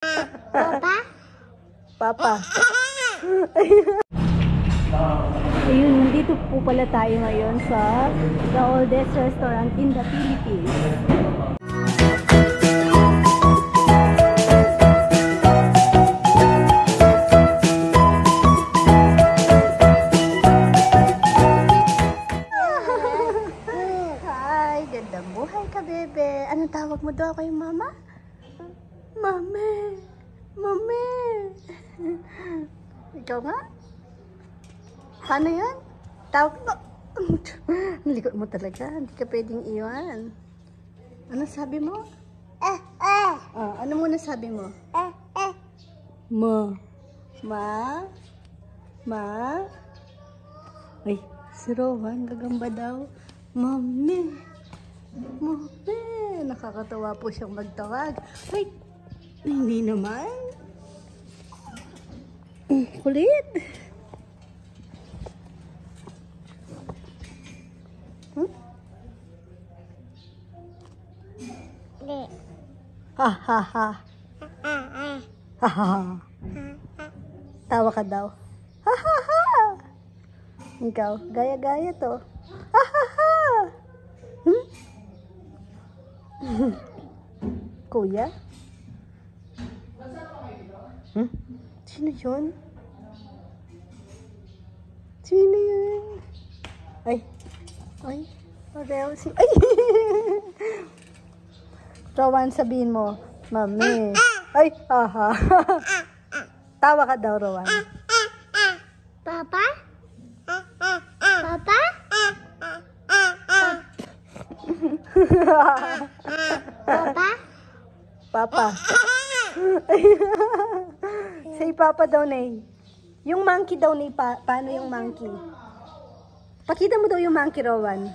Papa? Papa. Ayun, nandito po pala tayo ngayon sa the oldest restaurant in the Philippines. Hi, gandang buhay ka, bebe. Anong tawag mo daw kay mama? Mame. Mame. Ikaw nga? Paano yan? Tawag mo. Ang likod mo talaga. Hindi ka pwedeng iwan. Ano sabi mo? Ano muna sabi mo? Ma. Ma? Ma? Ay, si Rowan, gagamba daw. Mami. Mami. Nakakatawa po siyang magtawag. Wait. Hindi naman. Kulit. Ha ha ha. Ha ha ha. Tawa ka daw. Ha ha ha. Ikaw, gaya-gaya to. Ha ha ha. Kuya? Sino yun? Sino yun? Ay. Ay. Pareho si... Ay! Rowan, sabihin mo, Mami. Ay, aha. Tawa ka daw, Rowan. Papa? Papa? Papa? Papa. Say Papa daw, Nay. Yung monkey daw, Nay. Paano yung monkey? Pakita mo daw yung monkey, Rowan.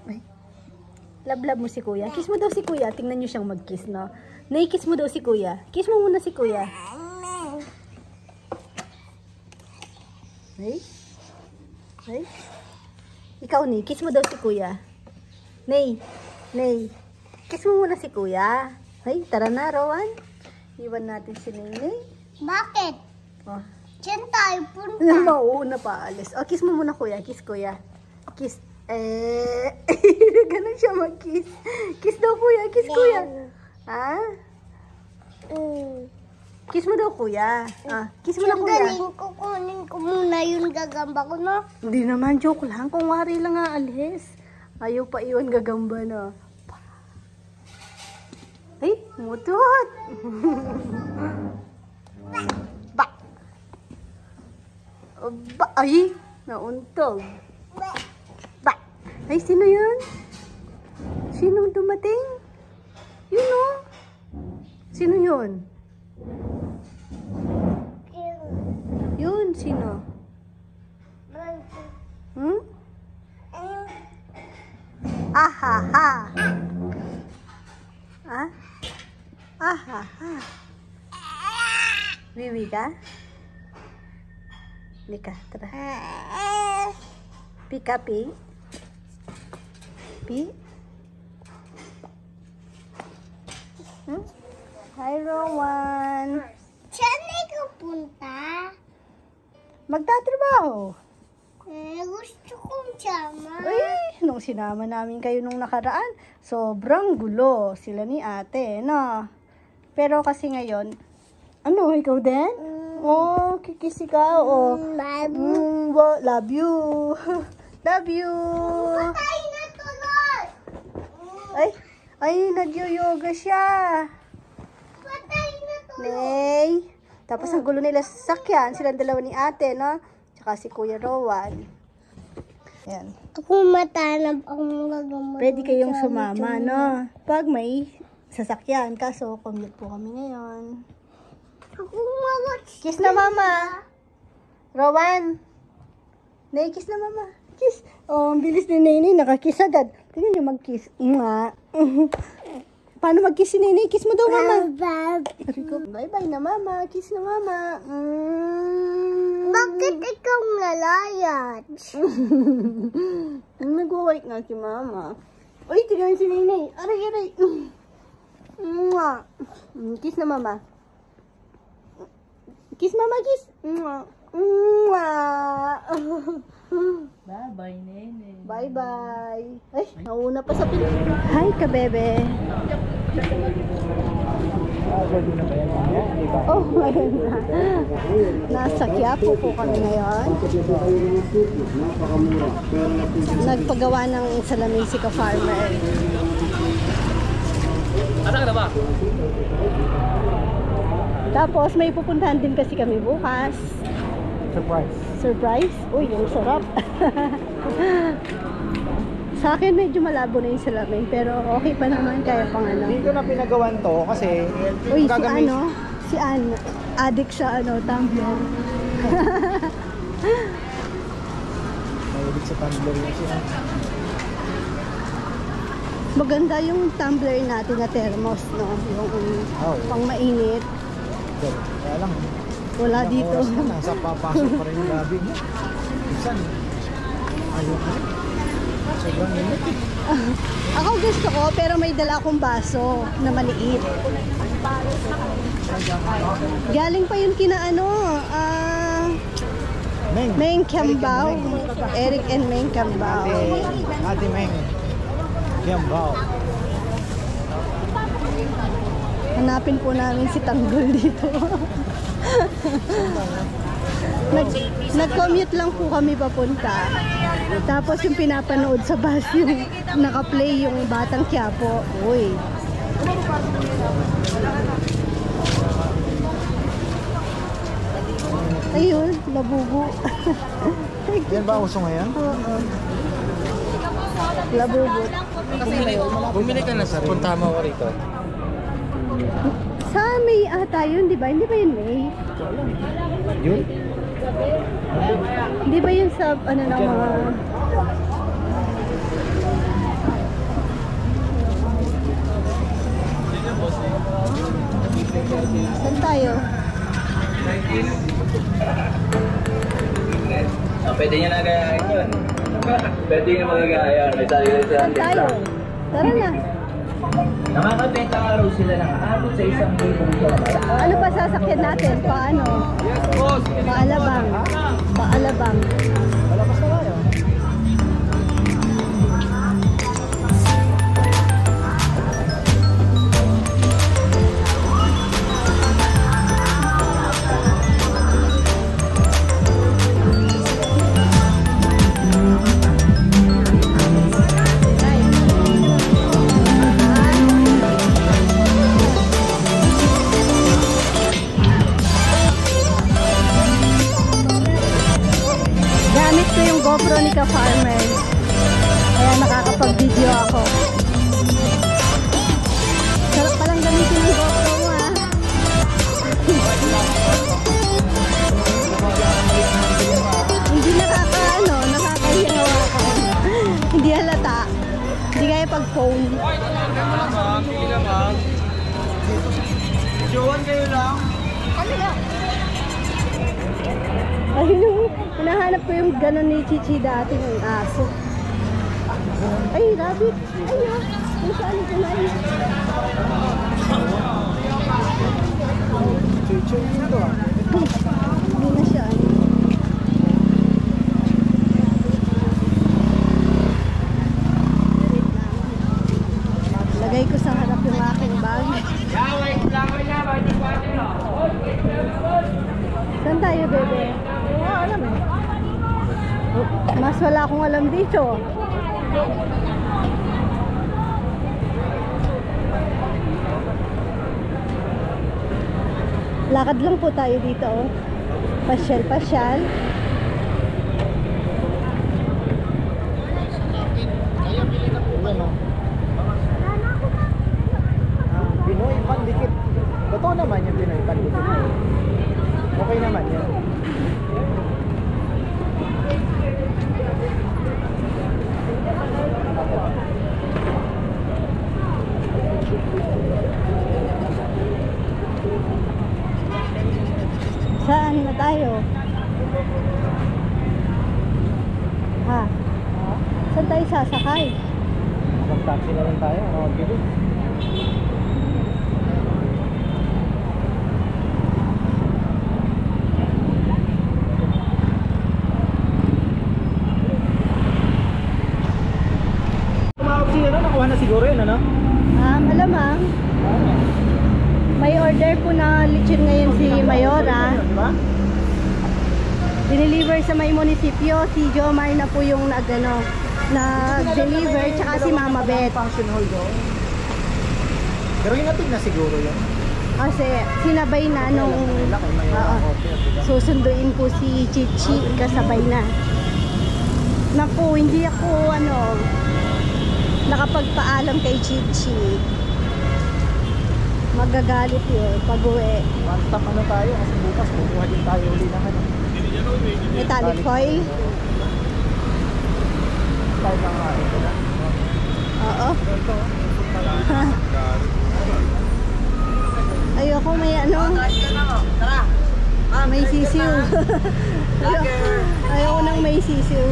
Ay, love mo si Kuya. Kiss mo daw si Kuya. Tingnan nyo siyang mag-kiss, no? Nay-kiss mo daw si Kuya. Kiss mo muna si Kuya. Nay? Nay? Ikaw, Nay. Kiss mo daw si Kuya. Nay. Nay. Kiss mo muna si Kuya. Ay, tara na, Rowan. Iwan natin si Nay. Bakit? Oh. Diyan tayo punta. Mauuna pa, alis. Oh, kiss mo muna, Kuya. Kiss, Kuya. Kiss. Ganun siya mag-kiss. Kiss daw, Kuya. Kiss, Kuya. Ha? Kiss mo daw, Kuya. Kiss mo na, Kuya. Kukunin ko muna yung gagamba ko, no? Hindi naman, joke lang. Kung wari lang nga, alis. Ayaw pa iwan gagamba, no? Ay, mutot. Ba. Ba. Ay, nauntog. Ba. Ay, sino yun? Sinong dumating? Yun, no? Sino yun? Yun, sino? Ahaha. Ah? Ahaha. Wiwi ka? Lika, tara. Pika, pi? Pi? Hi, Rowan. Saan ka punta? Magtatrabaho. Gusto kong sama. Uy, nung sinama namin kayo nung nakaraan, sobrang gulo sila ni ate, no? Pero kasi ngayon, ano, ikaw din? Oh, kikisi ka, oh. Love you. Love you. Patay na tuloy. Ay, nagyo-yoga siya. Patay na tuloy. Nay. Tapos ang gulo nila sa sakyan, silang dalawa ni ate, no? Tsaka si Kuya Rowan. Ayan. Kung matanap ang gagamba. Pwede kayong sumama, no? Pag may sasakyan. Kaso, commute po kami ngayon. Kiss na, Mama. Rowan. Nay, kiss na, Mama. Kiss. Oh, ang bilis ni Nene. Nakakiss agad. Tingnan niyo mag-kiss. Paano mag-kiss si Nene? Kiss mo daw, mama. Bab. Bye-bye na, mama. Kiss na, mama. Bakit ikaw nalayat? Nag-wait nga si mama. Uy, tignan si Nene. Aray, aray. Mwah. Kiss na, mama. Kiss, mama, kiss. Mwah. Mwah. Bye-bye, Nene. Bye-bye. Ay, nauna pa sa piling. Hi, kabebe. Oh, ayun na. Nasa Quiapo po kami ngayon. Nagpagawa ng salamin si ka-farmer. Asa ka na ba? Tapos may pupuntahan din kasi kami bukas. Surprise. Surprise? Uy, yung sarap. Sa akin medyo malabo na yung salamin, pero okay pa naman, kaya pang ano. Hindi ko na pinagawan to kasi Uy, si gagamit. ano, si Ann, addict sa ano, tumbler. Mahilig sa tumbler yun siya. Maganda yung tumbler natin na thermos, no? Yung Oh, pang mainit. kaya lang. Wala ilang dito. oras na, nasa papasok pa rin yung labi mo. Minsan, ayaw ko rin. Sobrang init eh. Ako gusto ko, pero may dala akong baso na maliit. Galing pa yun kina ano, Meng. Meng Kiambao. Eric and Meng Kiambao. Ate Meng. Kiambao. Hanapin po namin si Tanggol dito. Nag-commute lang po kami papunta. Tapos yung pinapanood sa bus yung naka-play yung Batang Quiapo. Uy. Ayun, labubo. Yan ba uso ngayon? Oo. Labubo. Bumili ka na sa punta mo rito. Sa May ata yun, di ba? Hindi ba yun May? Yun? Di ba yun sa ano ng mga... Saan tayo? Pwede nyo na gayahin yun. Pwede nyo magagaya. May sarili Saan tayo? Tara na. Nakakabenta nga raw sila ng abot sa 1,000 dollars. Ano pa sasakyan natin? Paano? Paalabang. Paalabang. Malapas na tayo. Gamit ko yung GoPro ni ka-farmer. Kaya nakakapag-video ako. Sarap palang gamitin yung GoPro mo ha. Hindi nakakahiyawa ka. Hindi halata. Hindi kaya pag-phone. Jowan kayo lang. Ayun, hinahanap ko yung gano'n ni Chichi dati ng aso. Ay, rabbit. Ayun, kung saan ito na yun. Chuchu ito ah. Hindi na siya. Lagay ko sa harap yung aking bag. Saan tayo, bebe? Wala alam eh. Mas wala akong alam dito. Lakad lang po tayo dito, oh. Pasyal-pasyal. Yan o. Pinoy Pandikit. Totoo naman yung Pinoy Pandikit. Okay naman yan. Saan na tayo? Ha? Saan tayo sasakay? Mag-taxi na lang tayo. Mag-gilid. Tumawag siya, no? Nakuha na siguro yun, ano? Malamang. May order po na lechon ngayon si Mayora. Diba? Dineliver sa may munisipyo. Si Jomar na po yung nag-deliver. Tsaka si Mama Beth. Function hall doon. Pero hinatid na siguro yun. Kasi sinabay na nung susunduin po si Chichi. Kasabay na. Naku, hindi ako nakapagpaalam kay Chichi. Magagalit yun pag uwi. One stop ano tayo kasi bukas kukuha din tayo uli naman. Metallic foil. Tayo lang nga ito na. Oo. Ayoko may may sisiw. Ayoko nang may sisiw.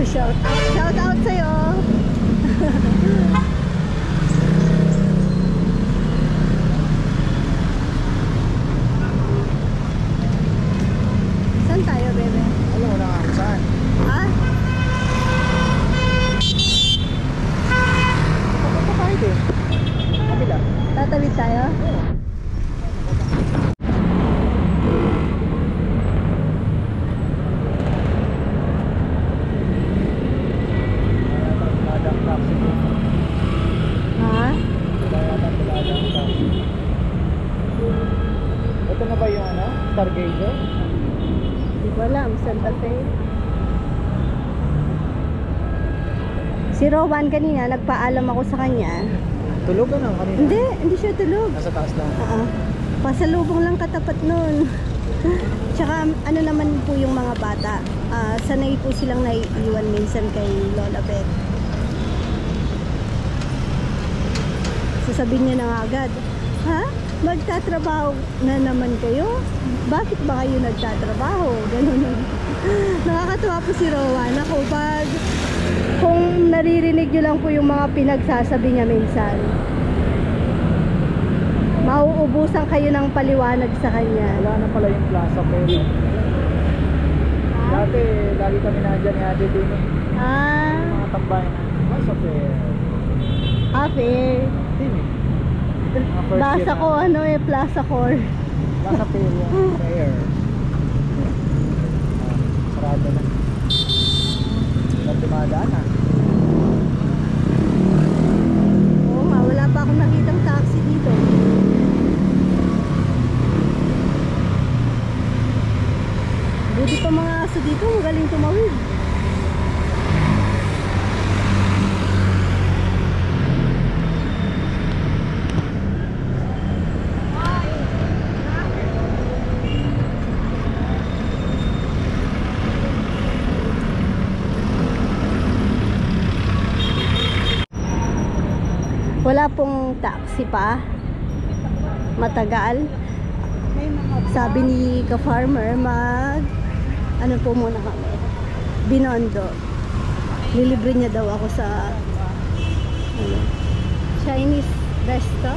Shout out sa'yo. Saan tayo, bebe? Alam mo na nga kung saan. Ha? Papunta tayo din. Kabila. Tatawid tayo? Ha? Ito na ba yung Stargazer? Hindi ko alam, Santa Fe. Si Rowan kanina, nagpaalam ako sa kanya. Tulog na kanina? Hindi siya tulog. Nasa taas lang. Pasalubong lang katapat nun. Tsaka naman po yung mga bata. Sanay po silang naiiwan minsan kay Lola Beth. Sasabihin niya na nga agad, ha? Magtatrabaho na naman kayo? Bakit ba kayo nagtatrabaho? Ganun. Nakakatuwa po si Rowan. Ako kung naririnig nyo lang po yung mga pinagsasabi niya minsan, mauubusan kayo ng paliwanag sa kanya. Wala na pala yung Plaza Pero. Dati, lagi kami nandiyan ni Ate din. Mga tambayan na. Plaza Pero. Fair. Din eh. Mga first Basa year ko na. Plaza Core. Plaza Pero. Fair. Sarado na. Dumadaan na. Oo nga, wala pa akong nakitang taxi dito. Buti pa mga aso dito, magaling tumawid. Wala pong taxi pa. Matagal. Sabi ni ka-farmer, ano po muna kami, Binondo. Lilibre niya daw ako sa Chinese resto.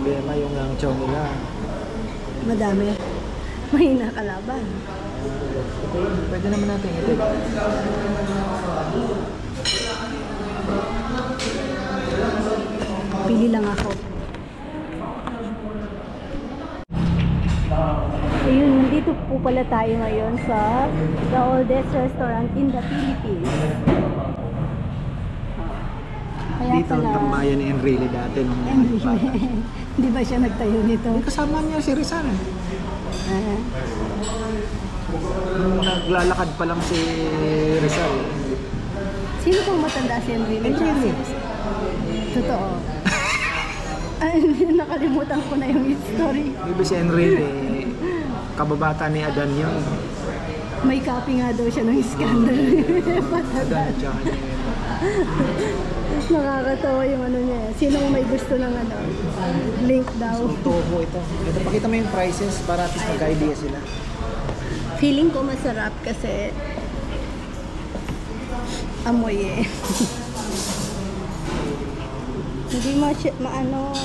Problema yung langchaw nila. Madami. May nakalaban. Pwede naman natin ito. Pili lang ako. Ayun, nandito po pala tayo ngayon sa the oldest restaurant in the Philippines. Kaya Dito ang tambayan ni Enrile dati nung bata. Hindi ba siya nagtayo nito? Kasama niya si Rizal. Nung naglalakad pa lang si Rizal. Sino pong matanda si Enrile? Enrile. Totoo. Ay, nakalimutan ko na yung story. Maybe si Enrile, kababata ni Adan yun. May copy nga daw siya ng scandal. Adan, tsaka niya yun. Nakakatawa yung ano niya. Sinong may gusto ng ano? Link daw. So, tofu ito. Ito, pakita mo yung prices para at least magka-idea sila. Feeling ko masarap kasi amoy eh. Hindi mo siya, maano,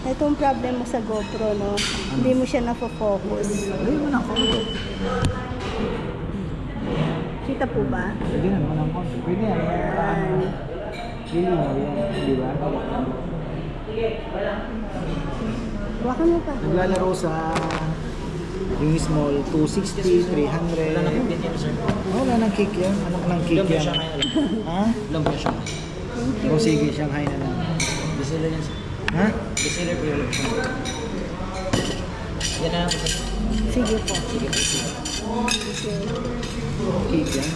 itong problem mo sa GoPro, no? Hindi mo siya nafo-focus. Gawin mo ng konti. Kita po ba? Pwede naman ng konti. Pwede yan. Ayan. Lilinaw yan, di ba? Baka mo pa. Naglalaro sa yung small, 260, 300. Wala na kick yan, sir. Wala nang kick yan. Anak ng kick Lumpia yan. Shanghai na lang. Ha? Lumpia Shanghai. Thank you. O sige, Shanghai na lang. Bestseller yan, sir. Ha? Bestseller po yung Lumpia Shanghai. Yan na lang po, sir. Sige po. Sige po, sir. Okay. Kick yan.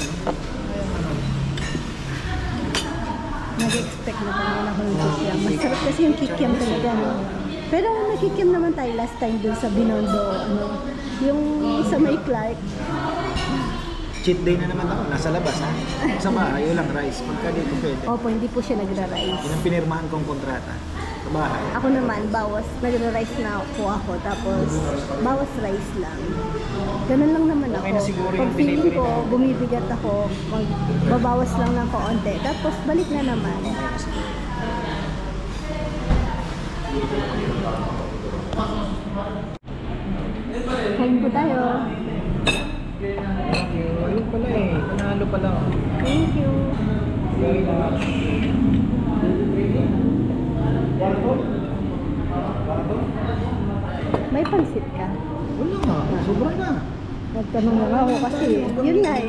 Nag-expect na naman ako ng kikiam. Masarap kasi yung kikiam talaga, no? Pero nakikiam naman tayo last time dun sa Binondo, ano? Yung sa May Clark. Cheat day na naman ako. Nasa labas, ha? Sa bahay, walang rice. Pagka dito pwede. Opo, hindi po siya nagra-rice. Yun ang pinirmahan kong kontrata. Sa bahay. Ako naman, nagra-rice na po ako, tapos bawas rice lang. Ganun lang naman ako. Okay na siguro Pag yung feeling pinipili ko, na. bumibigat ako, babawas lang ng kaunti, tapos balik na naman. Kain po tayo. Thank you. Ayun pala eh. Panalo pala. Thank you. Very much. May pansit ka? Wala nga. Sobra na. Nagtanong na nga ako kasi, yun nga eh.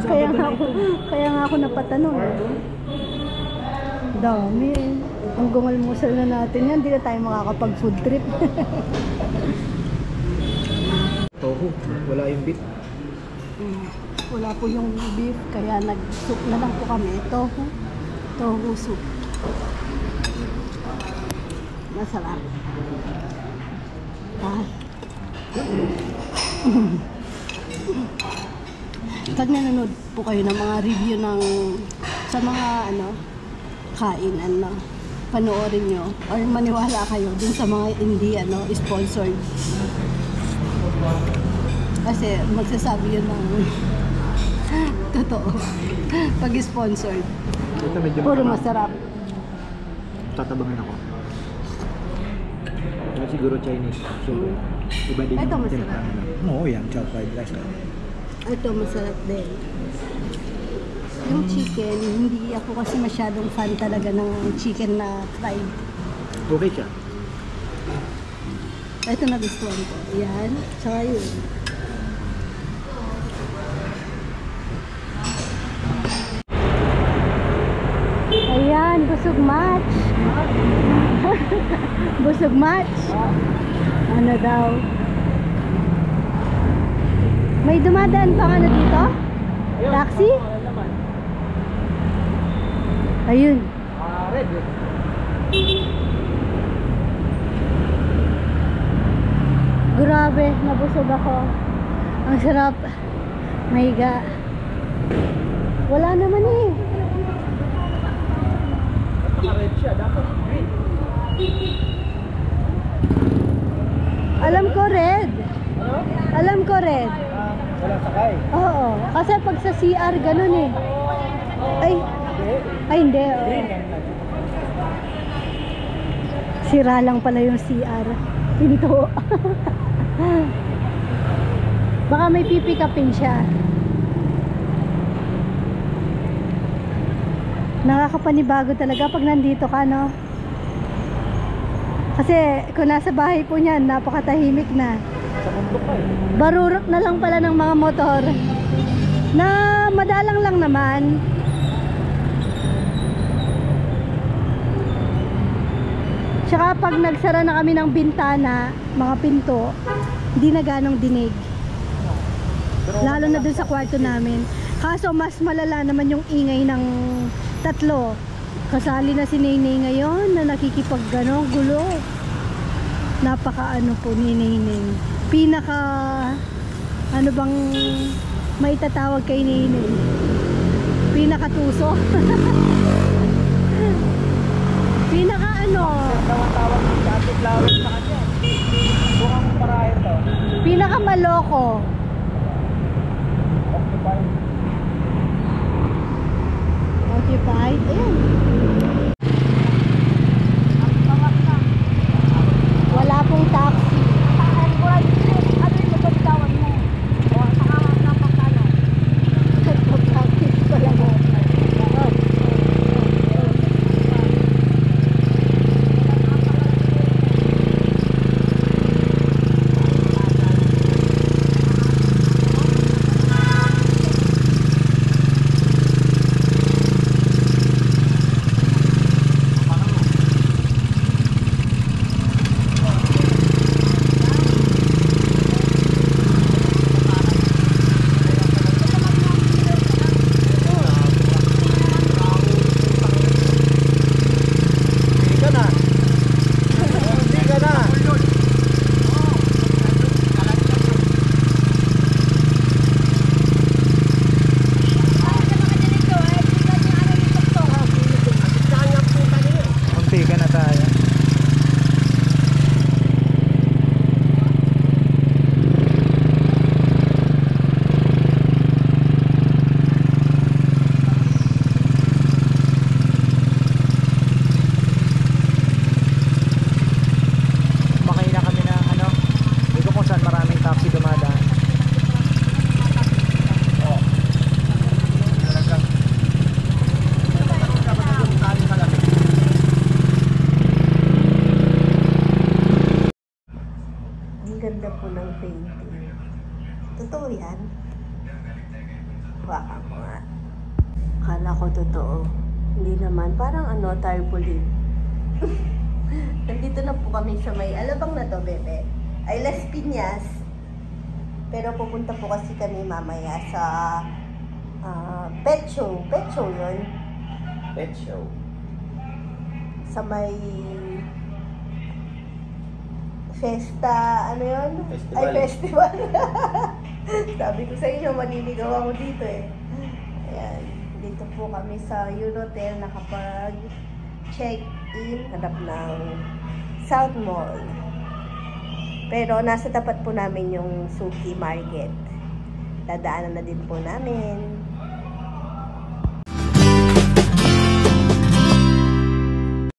kaya nga ako napatanong eh. Dami eh. Ang gumalmusal na natin yan, hindi na tayo makakapag food trip. Tofu. Wala yung beef. Wala po yung beef, kaya nag-soup na lang po kami. Tofu soup. Masarap. Pag nanonood po kayo ng mga review ng sa mga kainan, panoorin nyo or maniwala kayo dun sa mga hindi sponsored. Kasi magsasabi yun ng totoo pag sponsored. Ito medyo Puro matabang. masarap. Tatabangan ako. Ito siguro Chinese. Siyempre. Iba din Ito yung masarap. timpla nila. Oo, yan. Chow fried rice. Ito masarap din. Yung chicken, hindi ako kasi masyadong fan talaga ng chicken na fried. Okay siya. Ito nagustuhan ko. Yan. Tsaka yun. Ayan, busog match. Busog match. Ano daw? May dumadaan pang dito? Taxi? Ayun. Red. Grabe, nabusog ako. Ang sarap. Mahiga. Wala naman eh. Naka-red siya. Dapat green. Alam ko red. Alam ko red. Wala sakay. Oo. Kasi pag sa CR, ganun eh. Ay, hindi. Oo. Sira lang pala yung CR. Pinto. Baka may pipikapin siya. Nakakapanibago talaga pag nandito ka, no? Kasi kung nasa bahay po niyan, napakatahimik na. Sa bundok pa eh. Barurok na lang pala ng mga motor na madalang lang naman. Tsaka pag nagsara na kami ng bintana, mga pinto, hindi na ganong dinig. Lalo na dun sa kwarto namin. Kaso mas malala naman yung ingay ng tatlo. Kasali na si Nainay ngayon na gulo. Napaka ano po ni Nainay. Pinaka ano bang maitatawag kay Nainay? Pinaka tuso. Pinaka ano? Tawag ng dati flower sa kanya. Bukang parahe to. Pinaka maloko. Occupied. Ayan. Wala pong taxi. Ganda po ng painting. Totoo yan? Baka mo nga. Akala ko totoo. Hindi naman. Parang ano, tarpaulin. Nandito na po kami sa may alabang na to, bebe. Ay, Las Piñas. Pero pupunta po kasi kami mamaya sa pet show. Pet show yun. Pet show. Sa may Festa, ano yun? Festival. Ay, festival. Sabi ko sa inyo, maniligaw ako dito eh. Ayan, dito po kami sa Eurotel nakapag-check-in, hanap ng South Mall. Pero nasa tapat po namin yung Suki Market. Dadaanan na din po namin.